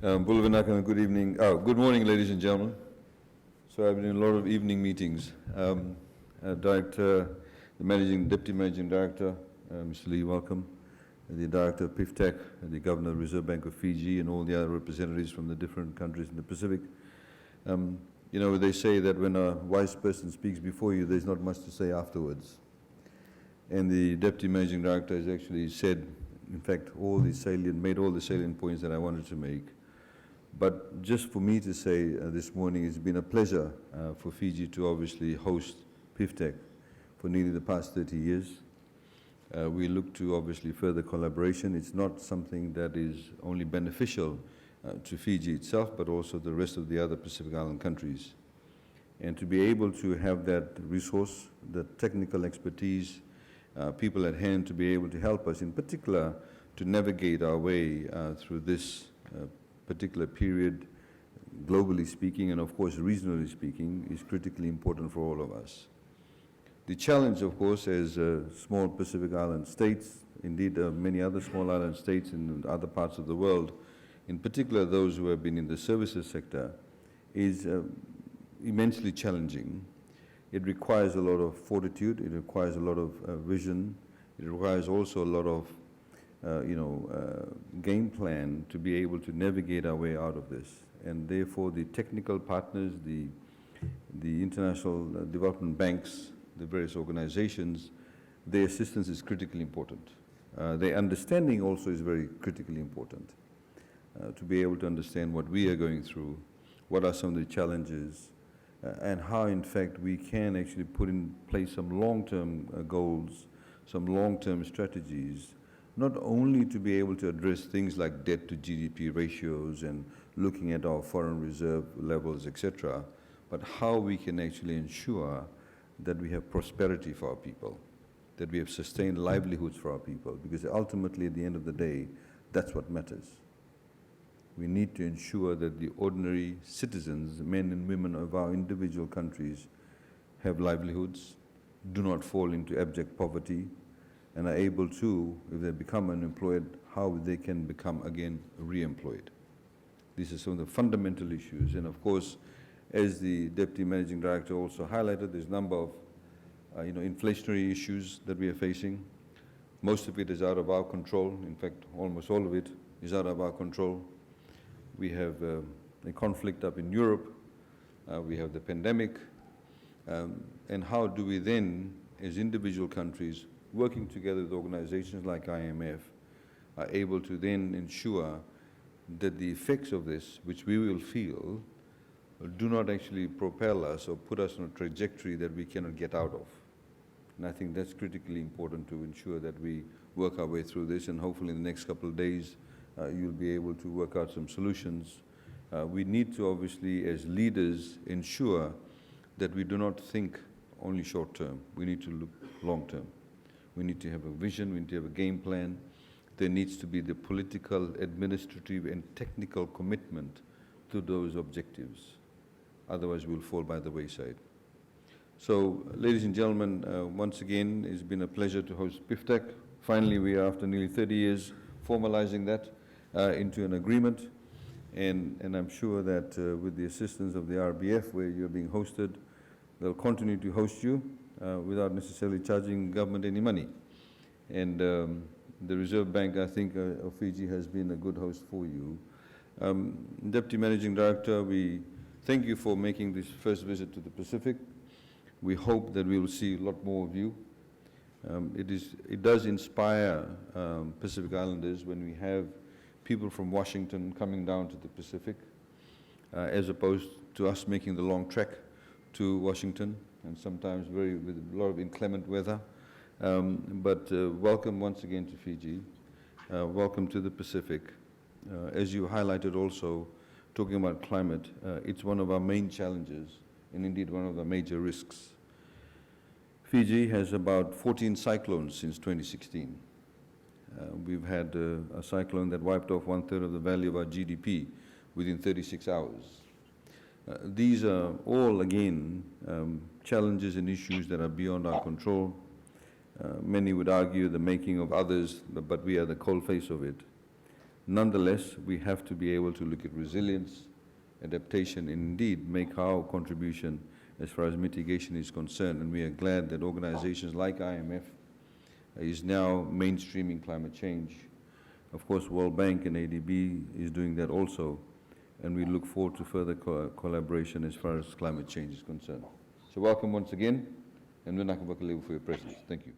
Good evening. Good morning, ladies and gentlemen. So I've been in a lot of evening meetings. Deputy Managing Director, Mr. Lee, welcome. The Director of PFTAC, the Governor of the Reserve Bank of Fiji, and all the other representatives from the different countries in the Pacific. They say that when a wise person speaks before you, there's not much to say afterwards. And the Deputy Managing Director has actually said, in fact, made all the salient points that I wanted to make. But just for me to say this morning, it's been a pleasure for Fiji to obviously host PFTAC for nearly the past 30 years. We look to obviously further collaboration. It's not something that is only beneficial to Fiji itself, but also the rest of the other Pacific Island countries. And to be able to have that resource, the technical expertise, people at hand to be able to help us, in particular, to navigate our way through this particular period, globally speaking, and of course regionally speaking, is critically important for all of us. The challenge, of course, as small Pacific Island states, indeed many other small island states in other parts of the world, in particular those who have been in the services sector, is immensely challenging. It requires a lot of fortitude, it requires a lot of vision, it requires also a lot of game plan to be able to navigate our way out of this. And therefore the technical partners, the international development banks, the various organizations, their assistance is critically important. Their understanding also is very critically important. To be able to understand what we are going through, what are some of the challenges, and how in fact we can actually put in place some long-term goals, some long-term strategies, not only to be able to address things like debt to GDP ratios and looking at our foreign reserve levels, etc., but how we can actually ensure that we have prosperity for our people, that we have sustained livelihoods for our people, because ultimately at the end of the day, that's what matters. We need to ensure that the ordinary citizens, men and women of our individual countries, have livelihoods, do not fall into abject poverty, and are able to, if they become unemployed, how they can become again re-employed. These are some of the fundamental issues, and of course, as the Deputy Managing Director also highlighted, there's a number of inflationary issues that we are facing. Most of it is out of our control. In fact, almost all of it is out of our control. We have a conflict up in Europe. We have the pandemic. And how do we then, as individual countries, working together with organizations like IMF, are able to then ensure that the effects of this, which we will feel, do not actually propel us or put us on a trajectory that we cannot get out of. And I think that's critically important to ensure that we work our way through this, and hopefully in the next couple of days you'll be able to work out some solutions. We need to obviously, as leaders, ensure that we do not think only short term. We need to look long term. We need to have a vision, we need to have a game plan. There needs to be the political, administrative, and technical commitment to those objectives. Otherwise, we'll fall by the wayside. So, ladies and gentlemen, once again, it's been a pleasure to host PFTAC. Finally, we are, after nearly 30 years, formalizing that into an agreement. And I'm sure that with the assistance of the RBF, where you're being hosted, they'll continue to host you without necessarily charging government any money. And the Reserve Bank, I think, of Fiji has been a good host for you. Deputy Managing Director, we thank you for making this first visit to the Pacific. We hope that we will see a lot more of you. It does inspire Pacific Islanders when we have people from Washington coming down to the Pacific, as opposed to us making the long trek to Washington, and sometimes with a lot of inclement weather. But welcome once again to Fiji. Welcome to the Pacific. As you highlighted also, talking about climate, it's one of our main challenges, and indeed one of the major risks. Fiji has about 14 cyclones since 2016. We've had a cyclone that wiped off 1/3 of the value of our GDP within 36 hours. These are all, again, challenges and issues that are beyond our control. Many would argue the making of others, but we are the coalface of it. Nonetheless, we have to be able to look at resilience, adaptation, and indeed make our contribution as far as mitigation is concerned. And we are glad that organizations like IMF is now mainstreaming climate change. Of course, World Bank and ADB is doing that also, and we look forward to further collaboration as far as climate change is concerned. So welcome once again, and we're not going to for your presence. Thank you.